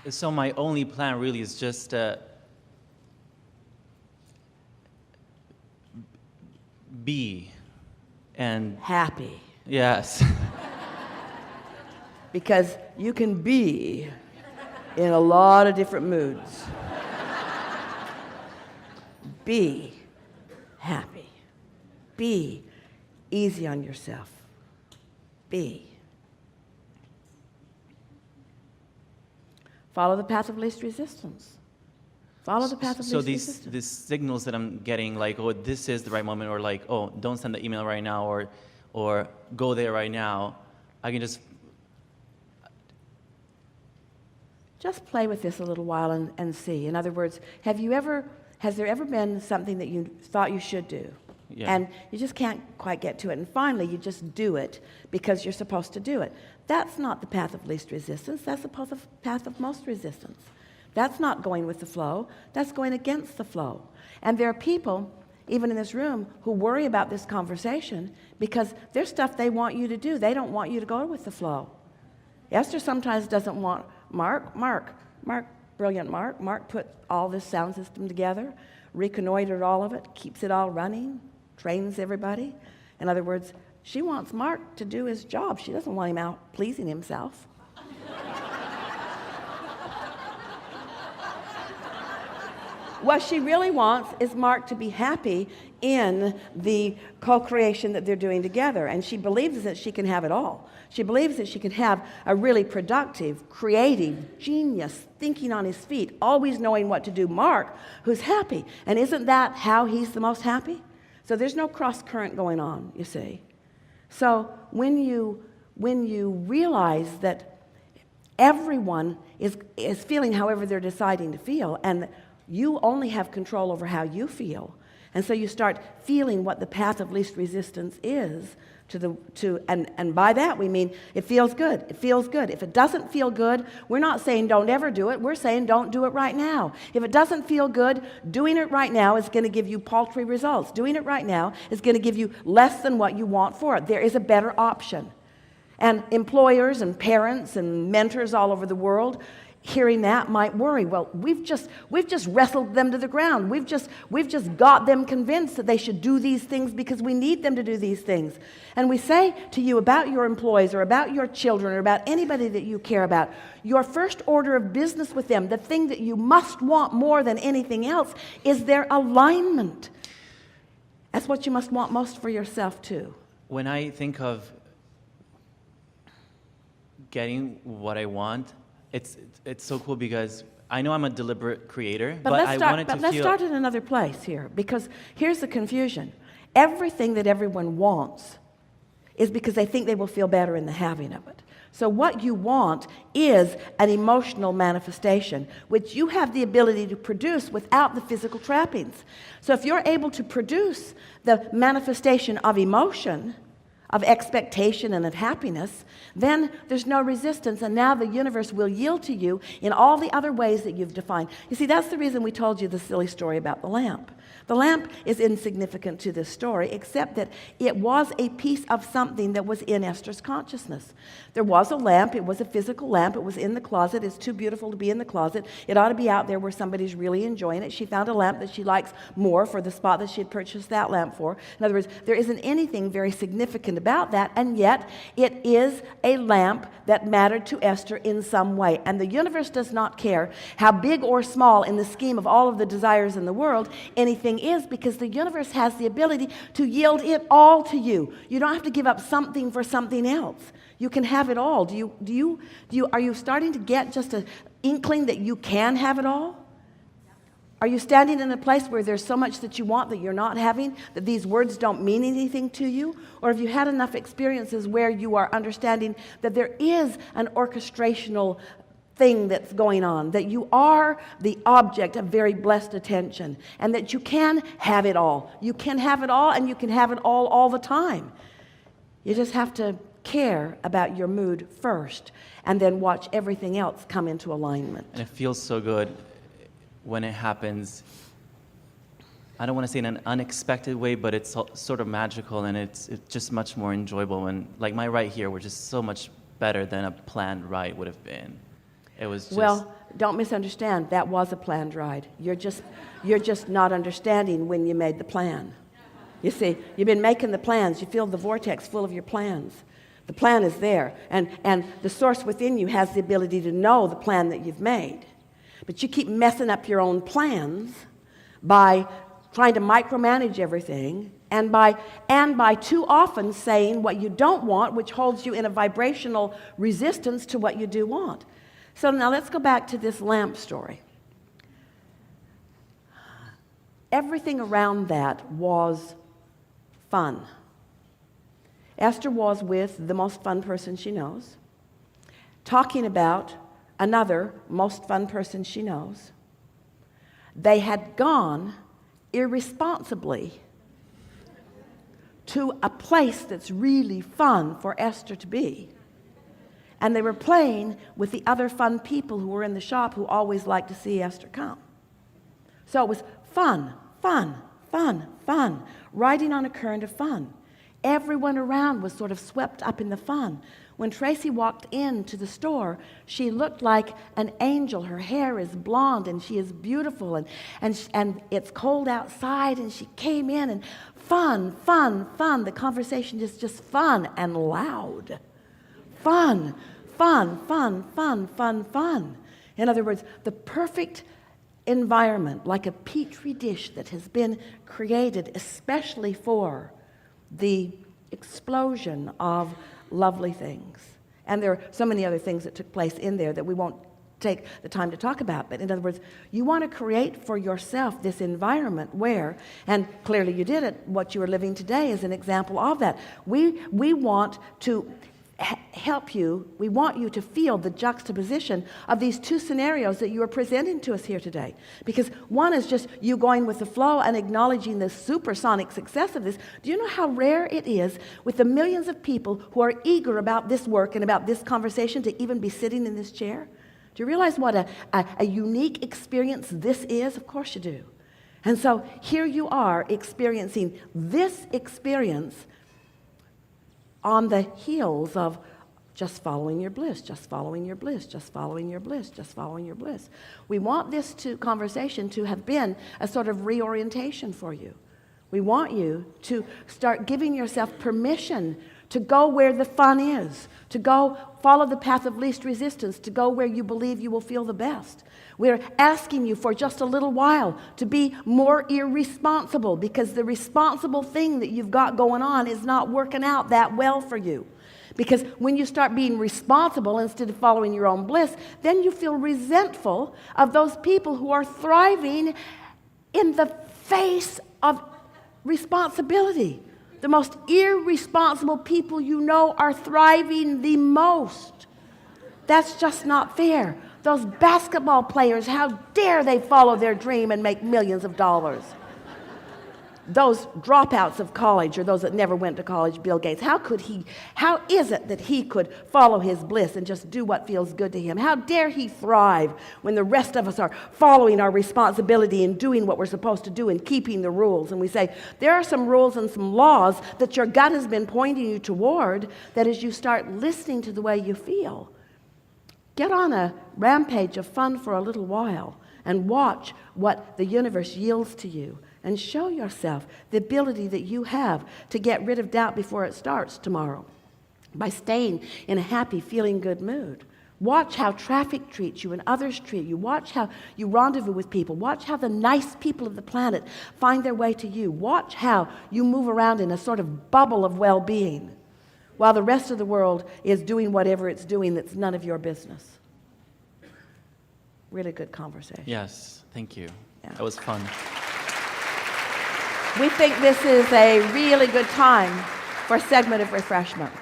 So my only plan really is just be and happy. yes. Because you can be in a lot of different moods. Be happy. Be easy on yourself. Be. Follow the path of least resistance. Follow the path of least resistance. So these signals that I'm getting, like, oh, this is the right moment, or like, oh, don't send the email right now, or go there right now, I can just play with this a little while and see. In other words, has there ever been something that you thought you should do? Yeah. And you just can't quite get to it. And finally, you just do it because you're supposed to do it. That's not the path of least resistance. That's the path of most resistance. That's not going with the flow. That's going against the flow. And there are people, even in this room, who worry about this conversation because there's stuff they want you to do. They don't want you to go with the flow. Esther sometimes doesn't want Mark, brilliant Mark. Mark put all this sound system together, reconnoitered all of it, keeps it all running, trains everybody. In other words, she wants Mark to do his job. She doesn't want him out pleasing himself. What she really wants is Mark to be happy in the co-creation that they're doing together. And she believes that she can have it all. She believes that she can have a really productive, creative, genius, thinking on his feet, always knowing what to do Mark, who's happy. And isn't that how he's the most happy? So there's no cross current going on, you see. So when you realize that everyone is feeling however they're deciding to feel, and you only have control over how you feel, and so you start feeling what the path of least resistance is and by that we mean it feels good. It feels good. If it doesn't feel good, we're not saying don't ever do it. We're saying don't do it right now. If it doesn't feel good, doing it right now is going to give you paltry results. Doing it right now is going to give you less than what you want for it. There is a better option. And employers and parents and mentors all over the world, hearing that might worry. Well, we've just wrestled them to the ground. We've just got them convinced that they should do these things because we need them to do these things. And we say to you about your employees or about your children or about anybody that you care about, your first order of business with them, the thing that you must want more than anything else, is their alignment. That's what you must want most for yourself too. When I think of getting what I want, it's so cool because I know I'm a deliberate creator, but let's start in another place here, because here's the confusion. Everything that everyone wants is because they think they will feel better in the having of it. So what you want is an emotional manifestation, which you have the ability to produce without the physical trappings. So if you're able to produce the manifestation of emotion, of expectation and of happiness, then there's no resistance, and now the universe will yield to you in all the other ways that you've defined. You see, that's the reason we told you the silly story about the lamp. The lamp is insignificant to this story, except that it was a piece of something that was in Esther's consciousness. There was a lamp. It was a physical lamp. It was in the closet. It's too beautiful to be in the closet. It ought to be out there where somebody's really enjoying it. She found a lamp that she likes more for the spot that she had purchased that lamp for. In other words, there isn't anything very significant about that, and yet it is a lamp that mattered to Esther in some way. And the universe does not care how big or small in the scheme of all of the desires in the world anything is, because the universe has the ability to yield it all to you. You don't have to give up something for something else. You can have it all. Are you starting to get just an inkling that you can have it all? Are you standing in a place where there's so much that you want that you're not having, that these words don't mean anything to you? Or have you had enough experiences where you are understanding that there is an orchestrational thing that's going on, that you are the object of very blessed attention, and that you can have it all. You can have it all, and you can have it all the time. You just have to care about your mood first, and then watch everything else come into alignment. And it feels so good when it happens. I don't want to say in an unexpected way, but it's sort of magical, and it's just much more enjoyable. And like my ride here, were just so much better than a planned ride would have been. It was just... Well, don't misunderstand, that was a planned ride. You're just not understanding when you made the plan. You see, you've been making the plans. You feel the vortex full of your plans. The plan is there, and the source within you has the ability to know the plan that you've made. But you keep messing up your own plans by trying to micromanage everything, and by too often saying what you don't want, which holds you in a vibrational resistance to what you do want. So now let's go back to this lamp story. Everything around that was fun. Esther was with the most fun person she knows, talking about another most fun person she knows. They had gone irresponsibly to a place that's really fun for Esther to be. And they were playing with the other fun people who were in the shop who always liked to see Esther come. So it was fun, fun, fun, fun, riding on a current of fun. Everyone around was sort of swept up in the fun. When Tracy walked into the store, she looked like an angel. Her hair is blonde and she is beautiful, and it's cold outside, and she came in and fun, fun, fun. The conversation is just fun and loud. Fun, fun, fun, fun, fun, fun. In other words, the perfect environment, like a petri dish that has been created especially for the explosion of lovely things. And there are so many other things that took place in there that we won't take the time to talk about. But in other words, you want to create for yourself this environment where, and clearly you did it, what you are living today is an example of that. We want to help you, we want you to feel the juxtaposition of these two scenarios that you are presenting to us here today. Because one is just you going with the flow and acknowledging the supersonic success of this. Do you know how rare it is with the millions of people who are eager about this work and about this conversation to even be sitting in this chair? Do you realize what a unique experience this is? Of course you do. And so here you are experiencing this experience on the heels of just following your bliss, just following your bliss, just following your bliss, just following your bliss. We want this conversation to have been a sort of reorientation for you. We want you to start giving yourself permission to go where the fun is, to go follow the path of least resistance, to go where you believe you will feel the best. We're asking you for just a little while to be more irresponsible, because the responsible thing that you've got going on is not working out that well for you. Because when you start being responsible instead of following your own bliss, then you feel resentful of those people who are thriving in the face of responsibility. The most irresponsible people you know are thriving the most. That's just not fair. Those basketball players, how dare they follow their dream and make millions of dollars? Those dropouts of college, or those that never went to college, Bill Gates, how is it that he could follow his bliss and just do what feels good to him? How dare he thrive when the rest of us are following our responsibility and doing what we're supposed to do and keeping the rules? And we say, there are some rules and some laws that your gut has been pointing you toward, that as you start listening to the way you feel, get on a rampage of fun for a little while and watch what the universe yields to you. And show yourself the ability that you have to get rid of doubt before it starts tomorrow by staying in a happy, feeling good mood. Watch how traffic treats you and others treat you. Watch how you rendezvous with people. Watch how the nice people of the planet find their way to you. Watch how you move around in a sort of bubble of well-being while the rest of the world is doing whatever it's doing that's none of your business. Really good conversation. Yes, thank you. Yeah. That was fun. We think this is a really good time for a segment of refreshment.